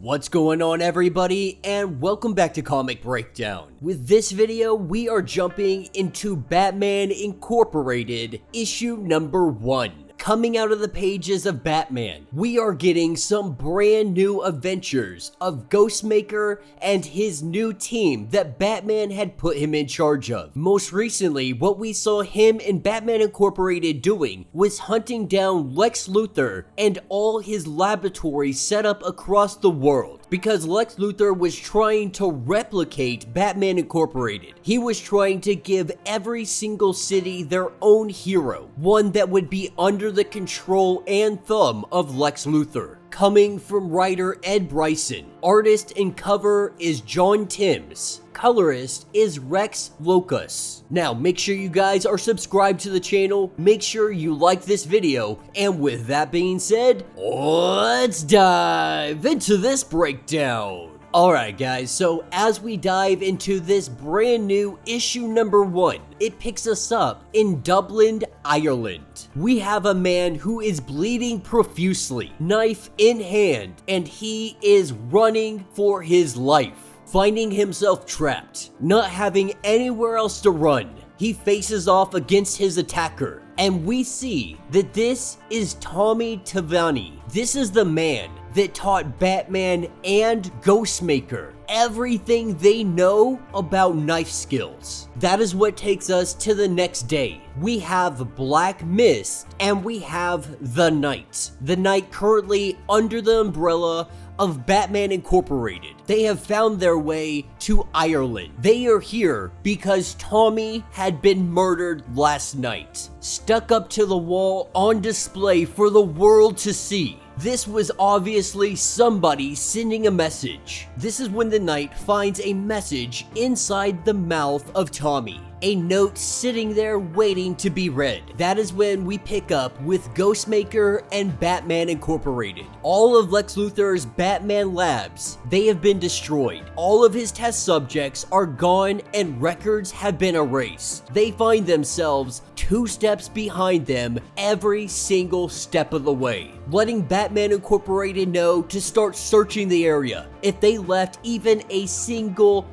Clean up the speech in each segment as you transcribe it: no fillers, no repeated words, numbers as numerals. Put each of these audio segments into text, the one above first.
What's going on, everybody, and welcome back to Comic Breakdown. With this video, we are jumping into Batman Incorporated issue number 1. Coming out of the pages of Batman, we are getting some brand new adventures of Ghostmaker and his new team that Batman had put him in charge of. Most recently, what we saw him and Batman Incorporated doing was hunting down Lex Luthor and all his laboratories set up across the world. Because Lex Luthor was trying to replicate Batman Incorporated. He was trying to give every single city their own hero, one that would be under the control and thumb of Lex Luthor. Coming from writer Ed Brisson, artist and cover is John Timms, colorist is Rex Locus. Now make sure you guys are subscribed to the channel, make sure you like this video, and with that being said, let's dive into this breakdown. Alright guys, so as we dive into this brand new issue number 1, it picks us up in Dublin, Ireland. We have a man who is bleeding profusely, knife in hand, and he is running for his life. Finding himself trapped, not having anywhere else to run, he faces off against his attacker. And we see that this is Tommy Tavani. This is the man that taught Batman and Ghostmaker everything they know about knife skills. That is what takes us to the next day. We have Black Mist and we have the Knight. The Knight currently under the umbrella of Batman Incorporated. They have found their way to Ireland. They are here because Tommy had been murdered last night, stuck up to the wall on display for the world to see. This was obviously somebody sending a message. This is when the Knight finds a message inside the mouth of Tommy. A note sitting there waiting to be read. That is when we pick up with Ghostmaker and Batman Incorporated. All of Lex Luthor's Batman labs, they have been destroyed. All of his test subjects are gone and records have been erased. They find themselves 2 steps behind them every single step of the way, letting Batman Incorporated know to start searching the area. If they left even a single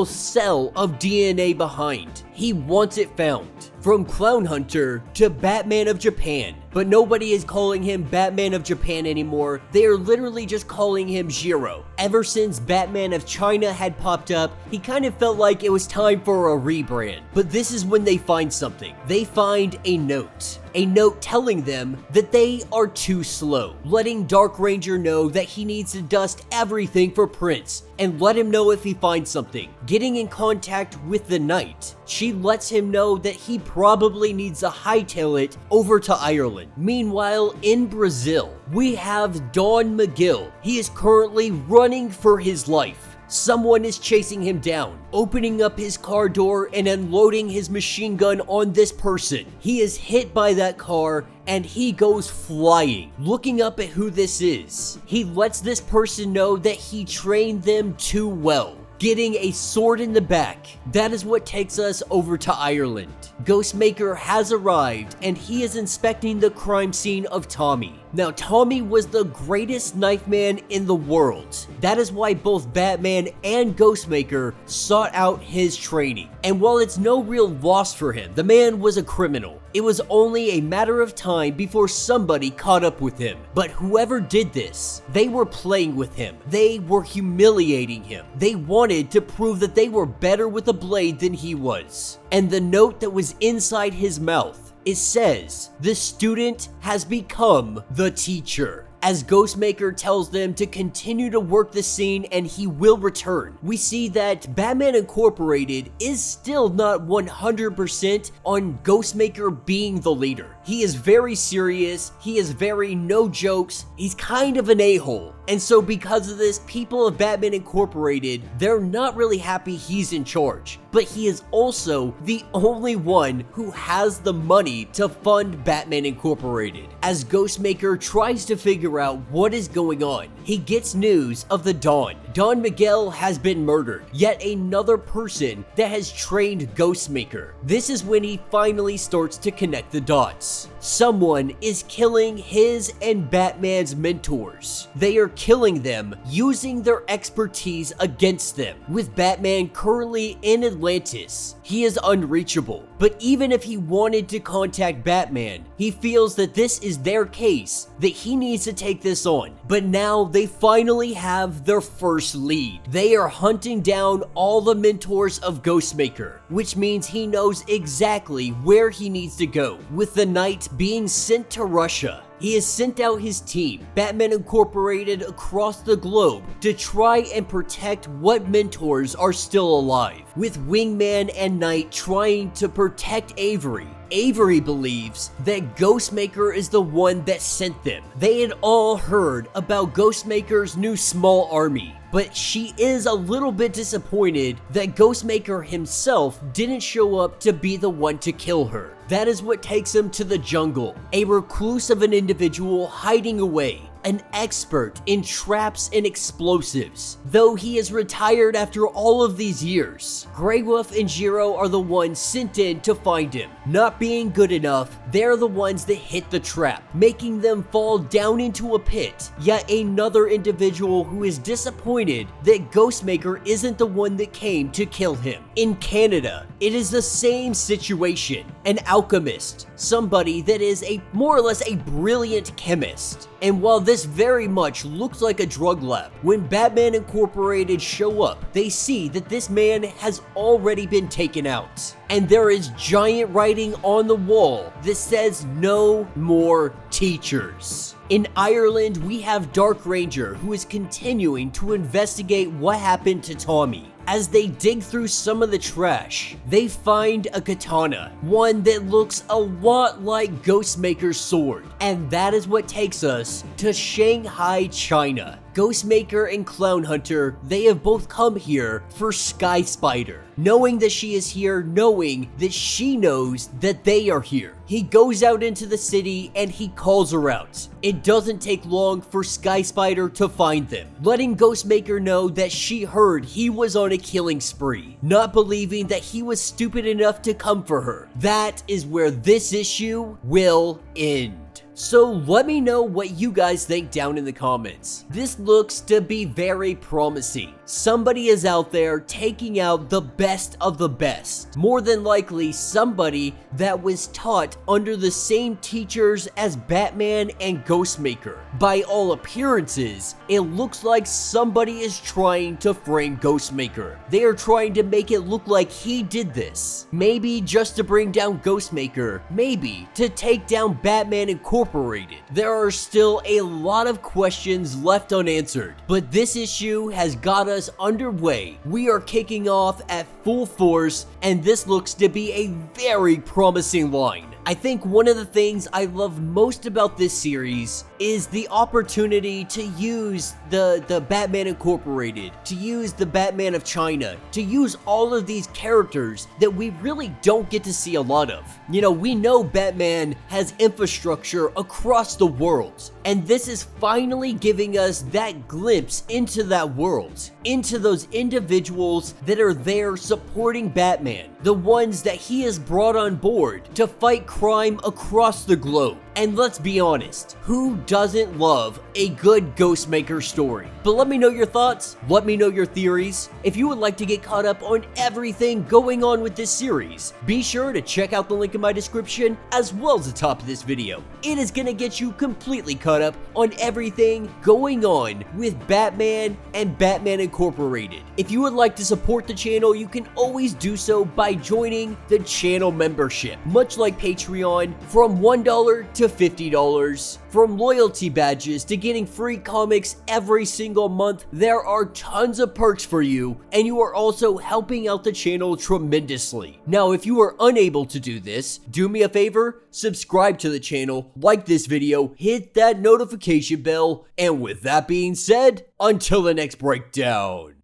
cell of DNA behind, he wants it found. From Clown Hunter to Batman of Japan. But nobody is calling him Batman of Japan anymore. They are literally just calling him Zero. Ever since Batman of China had popped up, he kind of felt like it was time for a rebrand. But this is when they find something. They find a note. A note telling them that they are too slow, letting Dark Ranger know that he needs to dust everything for Prince and let him know if he finds something. Getting in contact with the Knight, she lets him know that he probably needs to hightail it over to Ireland. Meanwhile, in Brazil, we have Don McGill. He is currently running for his life. Someone is chasing him down, opening up his car door and unloading his machine gun on this person. He is hit by that car and he goes flying. Looking up at who this is, he lets this person know that he trained them too well, getting a sword in the back. That is what takes us over to Ireland. Ghostmaker has arrived and he is inspecting the crime scene of Tommy. Now, Tommy was the greatest knife man in the world. That is why both Batman and Ghostmaker sought out his training. And while it's no real loss for him, the man was a criminal. It was only a matter of time before somebody caught up with him. But whoever did this, they were playing with him. They were humiliating him. They wanted to prove that they were better with a blade than he was. And the note that was inside his mouth, it says, "The student has become the teacher." As Ghostmaker tells them to continue to work the scene and he will return, we see that Batman Incorporated is still not 100% on Ghostmaker being the leader. He is very serious, he is very no jokes, he's kind of an a-hole. And so because of this, people of Batman Incorporated, they're not really happy he's in charge. But he is also the only one who has the money to fund Batman Incorporated. As Ghostmaker tries to figure out what is going on, he gets news of the Don. Don Miguel has been murdered, yet another person that has trained Ghostmaker. This is when he finally starts to connect the dots. Someone is killing his and Batman's mentors. They are killing them using their expertise against them. With Batman currently in Atlantis, he is unreachable. But even if he wanted to contact Batman, he feels that this is their case, that he needs to take this on. But now they finally have their first lead. They are hunting down all the mentors of Ghostmaker, which means he knows exactly where he needs to go. With the Knight being sent to Russia, he has sent out his team, Batman Incorporated, across the globe to try and protect what mentors are still alive, with Wingman and Knight trying to protect Avery. Avery believes that Ghostmaker is the one that sent them. They had all heard about Ghostmaker's new small army, but she is a little bit disappointed that Ghostmaker himself didn't show up to be the one to kill her. That is what takes him to the jungle, a recluse of an individual hiding away, an expert in traps and explosives, though he is retired after all of these years. Grey Wolf and Jiro are the ones sent in to find him. Not being good enough, they're the ones that hit the trap, making them fall down into a pit. Yet another individual who is disappointed that Ghostmaker isn't the one that came to kill him. In Canada, it is the same situation. An alchemist, somebody that is more or less a brilliant chemist. And while this very much looks like a drug lab, when Batman Incorporated show up, they see that this man has already been taken out. And there is giant writing on the wall that says no more teachers. In Ireland, we have Dark Ranger, who is continuing to investigate what happened to Tommy. As they dig through some of the trash, they find a katana, one that looks a lot like Ghostmaker's sword. And that is what takes us to Shanghai, China. Ghostmaker and Clown Hunter, they have both come here for Sky Spider. Knowing that she is here, knowing that she knows that they are here, he goes out into the city and he calls her out. It doesn't take long for Sky Spider to find them, letting Ghostmaker know that she heard he was on a killing spree, not believing that he was stupid enough to come for her. That is where this issue will end. So let me know what you guys think down in the comments. This looks to be very promising. Somebody is out there taking out the best of the best. More than likely somebody that was taught under the same teachers as Batman and Ghostmaker. By all appearances, it looks like somebody is trying to frame Ghostmaker. They are trying to make it look like he did this. Maybe just to bring down Ghostmaker, maybe to take down Batman Incorporated. There are still a lot of questions left unanswered, but this issue has got us underway. We are kicking off at full force, and this looks to be a very promising line. I think one of the things I love most about this series is the opportunity to use the Batman Incorporated, to use the Batman of China, to use all of these characters that we really don't get to see a lot of. You know, we know Batman has infrastructure across the world, and this is finally giving us that glimpse into that world, into those individuals that are there supporting Batman, the ones that he has brought on board to fight crime across the globe. And let's be honest, who doesn't love a good Ghostmaker story? But let me know your thoughts, let me know your theories. If you would like to get caught up on everything going on with this series, be sure to check out the link in my description as well as the top of this video. It is gonna get you completely caught up on everything going on with Batman and Batman Incorporated. If you would like to support the channel, you can always do so by joining the channel membership. Much like Patreon, from $1 to $50, from loyalty badges to getting free comics every single month, there are tons of perks for you, and you are also helping out the channel tremendously. Now, if you are unable to do this, do me a favor, subscribe to the channel, like this video, hit that notification bell, and with that being said, until the next breakdown.